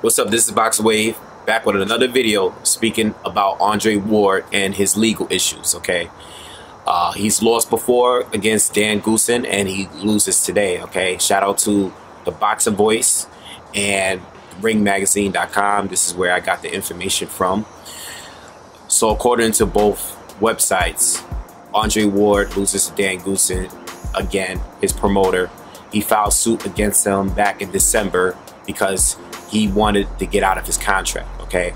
What's up? This is BoxingWave back with another video speaking about Andre Ward and his legal issues. Okay, he's lost before against Dan Goossen and he loses today. Okay, shout out to the Boxing Voice and Ringmagazine.com. This is where I got the information from. So according to both websites, Andre Ward loses to Dan Goossen again, his promoter. He filed suit against him back in December because he wanted to get out of his contract. Okay,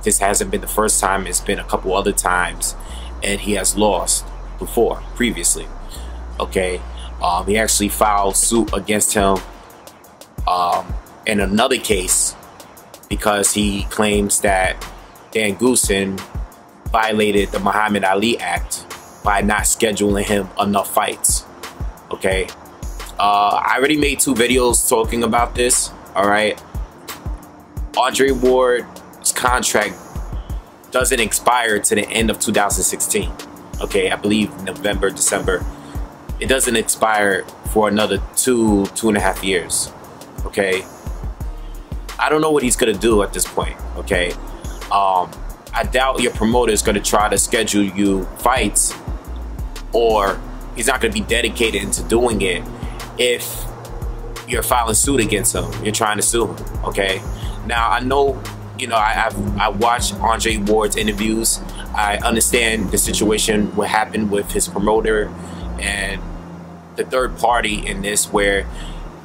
this hasn't been the first time, it's been a couple other times, and he has lost before previously. Okay, he actually filed suit against him in another case because he claims that Dan Goossen violated the Muhammad Ali Act by not scheduling him enough fights. Okay, I already made 2 videos talking about this. All right, Andre Ward's contract doesn't expire to the end of 2016. Okay, I believe November, December. It doesn't expire for another 2.5 years. Okay, I don't know what he's gonna do at this point. Okay, I doubt your promoter is gonna try to schedule you fights, or he's not gonna be dedicated into doing it if you're filing suit against him. You're trying to sue him. Okay. Now I know, you know, I watched Andre Ward's interviews. I understand the situation, what happened with his promoter and the third party in this, where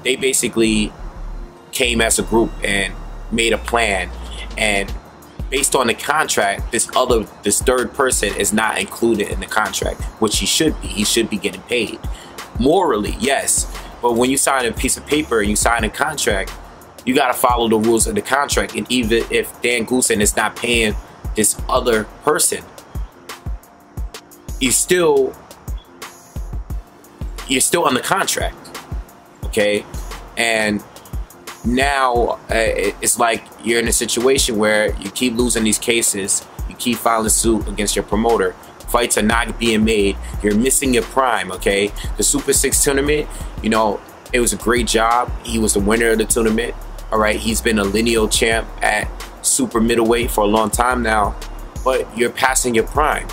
they basically came as a group and made a plan, and based on the contract, this third person is not included in the contract, which he should be. He should be getting paid. Morally, yes, but when you sign a piece of paper and you sign a contract, you got to follow the rules of the contract. And even if Dan Goossen is not paying this other person, you're still on the contract. Okay, and now it's like you're in a situation where you keep losing these cases, you keep filing suit against your promoter, fights are not being made, you're missing your prime. Okay, the Super 6 tournament, you know, it was a great job. He was the winner of the tournament. All right, he's been a lineal champ at super middleweight for a long time now, but you're passing your prime.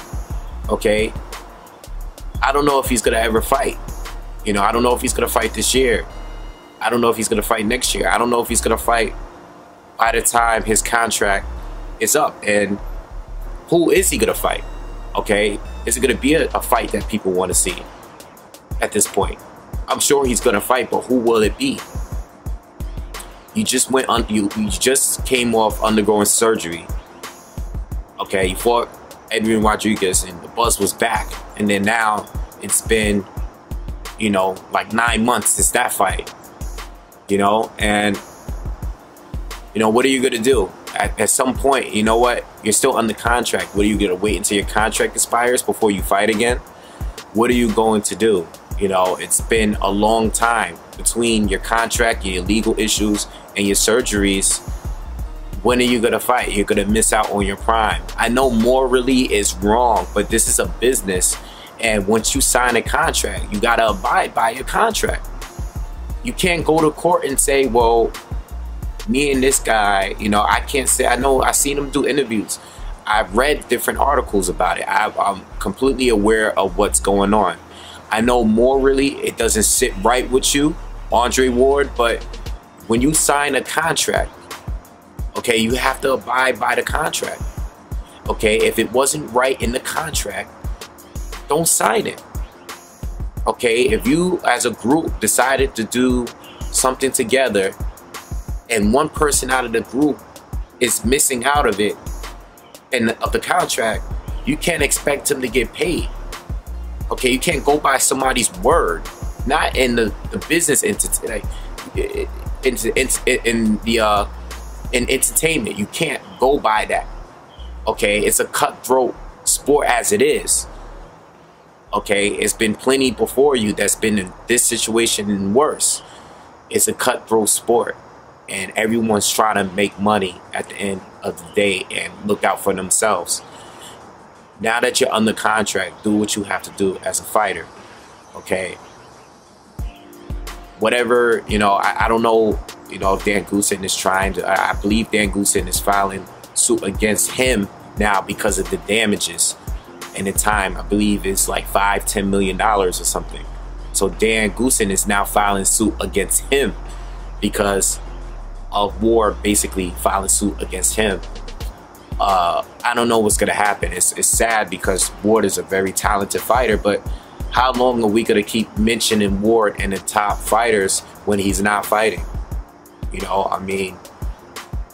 Okay, I don't know if he's gonna ever fight. You know, I don't know if he's gonna fight this year. I don't know if he's gonna fight next year. I don't know if he's gonna fight by the time his contract is up. And who is he gonna fight? Okay, is it gonna be a fight that people want to see at this point? I'm sure he's gonna fight, but who will it be? You just went on. You just came off undergoing surgery. Okay, you fought Edwin Rodriguez, and the buzz was back. And then now it's been, you know, like 9 months since that fight. You know, and you know, what are you gonna do? At some point, you know what? You're still under contract. What are you gonna wait until your contract expires before you fight again? What are you going to do? You know, it's been a long time between your contract, your legal issues, and your surgeries. When are you gonna fight? You're gonna miss out on your prime. I know morally is wrong, but this is a business, and once you sign a contract, you gotta abide by your contract. You can't go to court and say, well, me and this guy, you know, I can't say. I know I've seen him do interviews. I've read different articles about it. I'm completely aware of what's going on. I know morally it doesn't sit right with you, Andre Ward, but when you sign a contract, okay, you have to abide by the contract. Okay, if it wasn't right in the contract, don't sign it. Okay, if you as a group decided to do something together and one person out of the group is missing out of it and of the contract, you can't expect him to get paid. Okay, you can't go by somebody's word, not in the business entity, like in entertainment. You can't go by that. Okay, it's a cutthroat sport as it is. Okay, it's been plenty before you that's been in this situation and worse. It's a cutthroat sport, and everyone's trying to make money at the end of the day and look out for themselves. Now that you're under contract, do what you have to do as a fighter. Okay, whatever, you know, I don't know You know, Dan Goossen is trying to, I believe Dan Goossen is filing suit against him now because of the damages. And the time, I believe, is like $5–10 million or something. So Dan Goossen is now filing suit against him because of Ward basically filing suit against him. I don't know what's gonna happen. It's sad because Ward is a very talented fighter, but how long are we gonna keep mentioning Ward in the top fighters when he's not fighting? You know, I mean,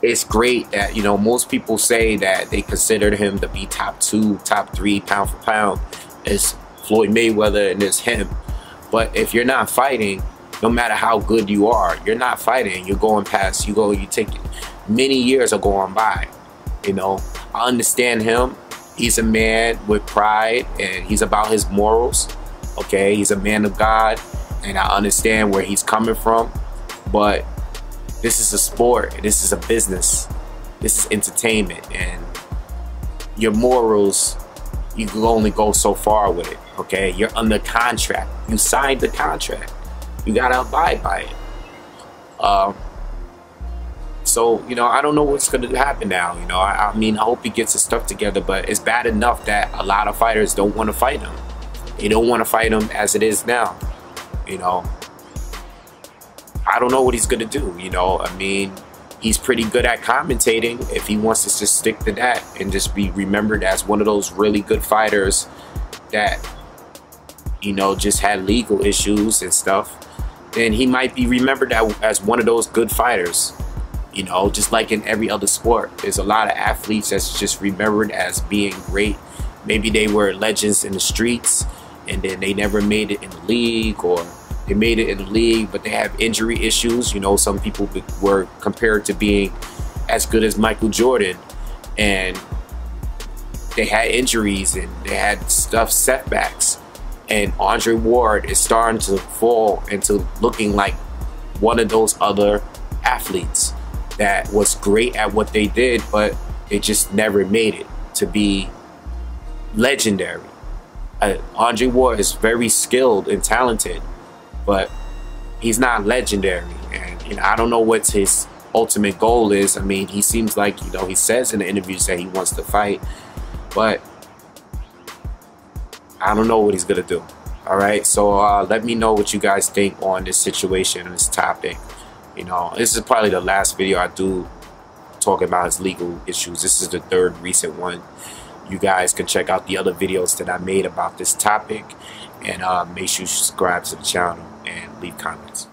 it's great that, you know, most people say that they consider him to be top 2, top 3 pound for pound. It's Floyd Mayweather and it's him. But if you're not fighting, no matter how good you are, you're not fighting. You're going past, you take many years are going by. You know, I understand him. He's a man with pride and he's about his morals. Okay, he's a man of God and I understand where he's coming from. But this is a sport. This is a business. This is entertainment, and your morals, you can only go so far with it. Okay, you're under contract. You signed the contract. You gotta abide by it. So, you know, I don't know what's gonna happen now. You know, I mean, I hope he gets his stuff together, but it's bad enough that a lot of fighters don't want to fight him. They don't want to fight him as it is now. You know, I don't know what he's gonna do. You know, I mean, he's pretty good at commentating. If he wants to just stick to that and just be remembered as one of those really good fighters that, you know, just had legal issues and stuff, then he might be remembered as one of those good fighters. You know, just like in every other sport, there's a lot of athletes that's just remembered as being great. Maybe they were legends in the streets and then they never made it in the league, or they made it in the league but they have injury issues. You know, some people were compared to being as good as Michael Jordan and they had injuries and they had setbacks. And Andre Ward is starting to fall into looking like one of those other athletes that was great at what they did, but they just never made it to be legendary. Andre Ward is very skilled and talented, but he's not legendary. And, you know, I don't know what his ultimate goal is. I mean, he seems like, you know, he says in the interviews that he wants to fight, but I don't know what he's gonna do. All right, so let me know what you guys think on this situation and this topic. You know, this is probably the last video I do talking about his legal issues. This is the third recent one. You guys can check out the other videos that I made about this topic, and make sure you subscribe to the channel and leave comments.